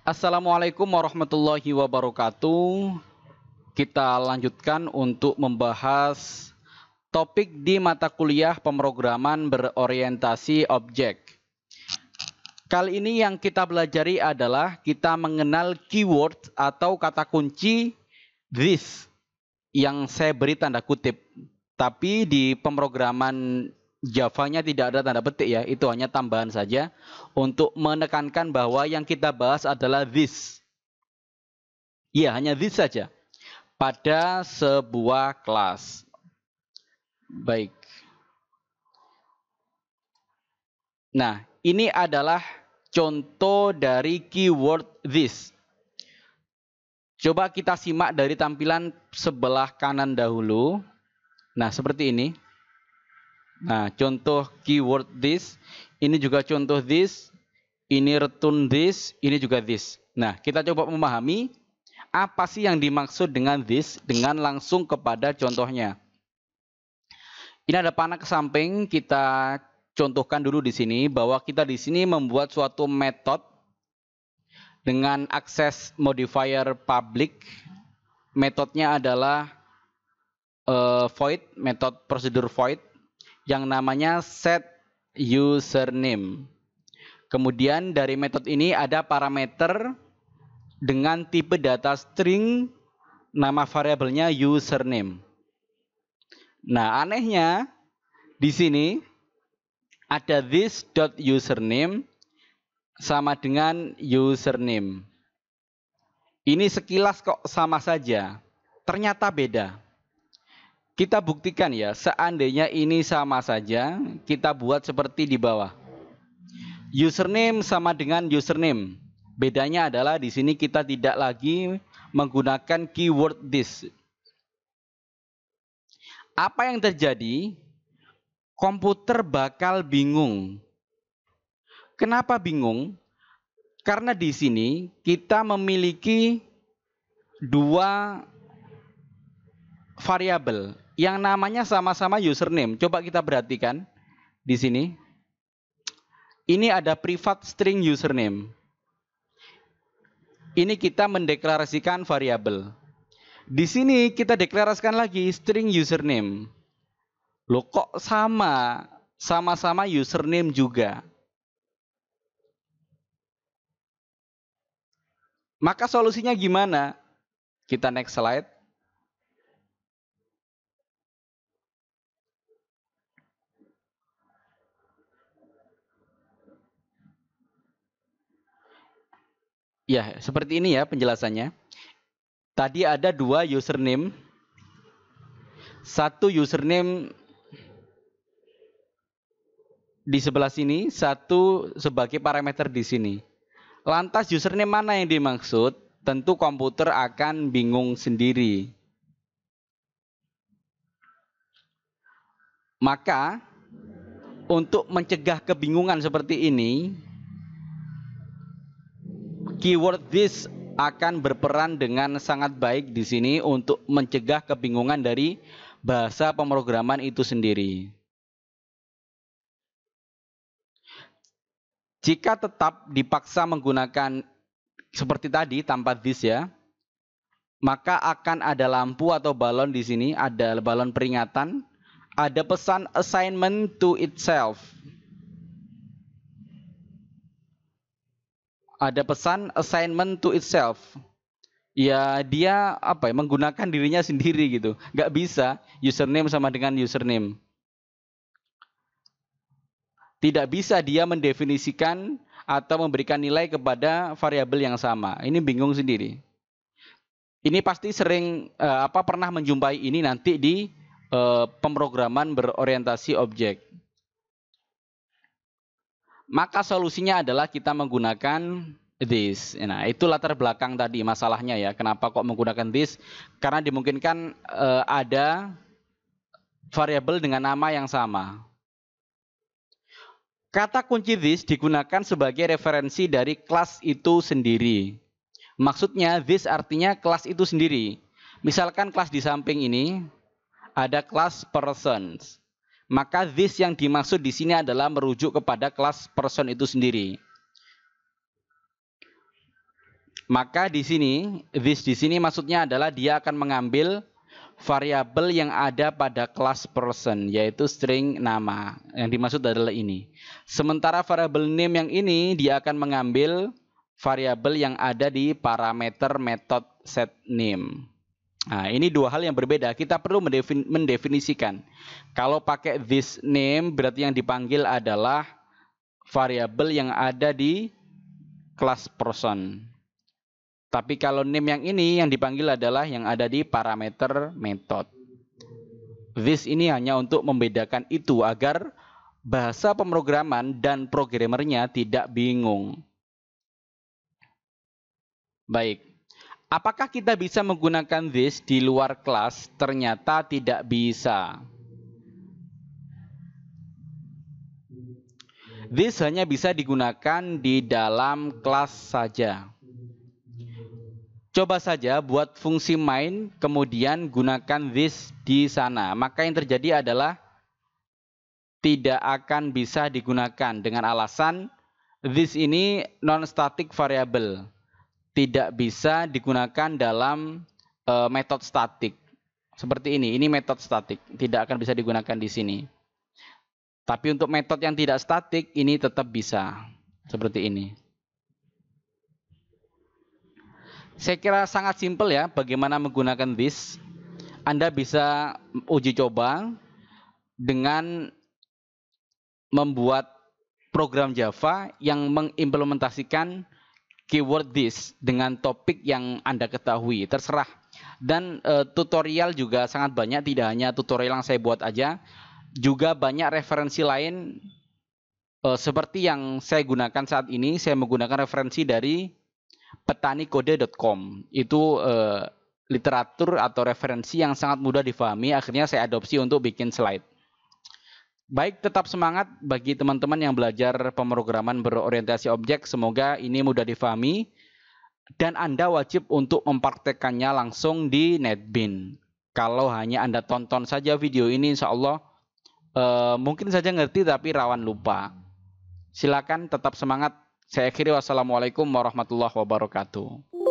Assalamualaikum warahmatullahi wabarakatuh. Kita lanjutkan untuk membahas topik di mata kuliah pemrograman berorientasi objek. Kali ini yang kita pelajari adalah kita mengenal keyword atau kata kunci this yang saya beri tanda kutip. Tapi di pemrograman Java-nya tidak ada tanda petik ya, itu hanya tambahan saja untuk menekankan bahwa yang kita bahas adalah this. Ya, hanya this saja pada sebuah kelas. Baik. Nah, ini adalah contoh dari keyword this. Coba kita simak dari tampilan sebelah kanan dahulu. Nah, seperti ini. Nah, contoh keyword this, ini juga contoh this, ini return this, ini juga this. Nah, kita coba memahami apa sih yang dimaksud dengan this dengan langsung kepada contohnya. Ini ada panah ke samping, kita contohkan dulu di sini bahwa kita di sini membuat suatu metode dengan akses modifier public. Metodenya adalah void, metode prosedur void yang namanya set username. Kemudian dari metode ini ada parameter dengan tipe data string, nama variabelnya username. Nah, anehnya di sini ada this.username sama dengan username. Ini sekilas kok sama saja, ternyata beda. Kita buktikan ya, seandainya ini sama saja, kita buat seperti di bawah. Username sama dengan username. Bedanya adalah di sini kita tidak lagi menggunakan keyword this. Apa yang terjadi? Komputer bakal bingung. Kenapa bingung? Karena di sini kita memiliki dua variabel yang namanya sama-sama username. Coba kita perhatikan di sini. Ini ada private string username. Ini kita mendeklarasikan variabel. Di sini kita deklarasikan lagi string username. Loh kok sama? Sama-sama username juga. Maka solusinya gimana? Kita next slide. Ya, seperti ini ya penjelasannya. Tadi ada dua username. Satu username di sebelah sini, satu sebagai parameter di sini. Lantas username mana yang dimaksud? Tentu komputer akan bingung sendiri. Maka, untuk mencegah kebingungan seperti ini, keyword this akan berperan dengan sangat baik di sini untuk mencegah kebingungan dari bahasa pemrograman itu sendiri. Jika tetap dipaksa menggunakan seperti tadi tanpa this ya, maka akan ada lampu atau balon di sini, ada balon peringatan, ada pesan assignment to itself. Ada pesan assignment to itself. Ya dia apa ya, menggunakan dirinya sendiri gitu. Nggak bisa username sama dengan username. Tidak bisa dia mendefinisikan atau memberikan nilai kepada variabel yang sama. Ini bingung sendiri. Ini pasti sering pernah menjumpai ini nanti di pemrograman berorientasi objek. Maka solusinya adalah kita menggunakan this. Nah, itu latar belakang tadi masalahnya ya. Kenapa kok menggunakan this? Karena dimungkinkan ada variabel dengan nama yang sama. Kata kunci this digunakan sebagai referensi dari kelas itu sendiri. Maksudnya this artinya kelas itu sendiri. Misalkan kelas di samping ini ada kelas persons. Maka this yang dimaksud di sini adalah merujuk kepada kelas person itu sendiri. Maka di sini, this di sini maksudnya adalah dia akan mengambil variabel yang ada pada kelas person, yaitu string nama. Yang dimaksud adalah ini. Sementara variabel name yang ini, dia akan mengambil variabel yang ada di parameter method setName. Nah, ini dua hal yang berbeda. Kita perlu mendefinisikan. Kalau pakai this name, berarti yang dipanggil adalah variabel yang ada di kelas person. Tapi kalau name yang ini yang dipanggil adalah yang ada di parameter method. This ini hanya untuk membedakan itu agar bahasa pemrograman dan programmernya tidak bingung. Baik. Apakah kita bisa menggunakan this di luar kelas? Ternyata tidak bisa. This hanya bisa digunakan di dalam kelas saja. Coba saja buat fungsi main, kemudian gunakan this di sana. Maka yang terjadi adalah tidak akan bisa digunakan dengan alasan this ini non-static variable. Tidak bisa digunakan dalam metode statik. Seperti ini metode statik. Tidak akan bisa digunakan di sini. Tapi untuk metode yang tidak statik, ini tetap bisa. Seperti ini. Saya kira sangat simpel ya bagaimana menggunakan this. Anda bisa uji coba dengan membuat program Java yang mengimplementasikan keyword this dengan topik yang Anda ketahui. Terserah. Dan tutorial juga sangat banyak, tidak hanya tutorial yang saya buat aja. Juga banyak referensi lain seperti yang saya gunakan saat ini. Saya menggunakan referensi dari petanikode.com. Itu literatur atau referensi yang sangat mudah difahami. Akhirnya saya adopsi untuk bikin slide. Baik, tetap semangat bagi teman-teman yang belajar pemrograman berorientasi objek. Semoga ini mudah difahami. Dan Anda wajib untuk mempraktekannya langsung di NetBeans. Kalau hanya Anda tonton saja video ini, insya Allah mungkin saja ngerti tapi rawan lupa. Silakan tetap semangat. Saya akhiri, wassalamualaikum warahmatullahi wabarakatuh.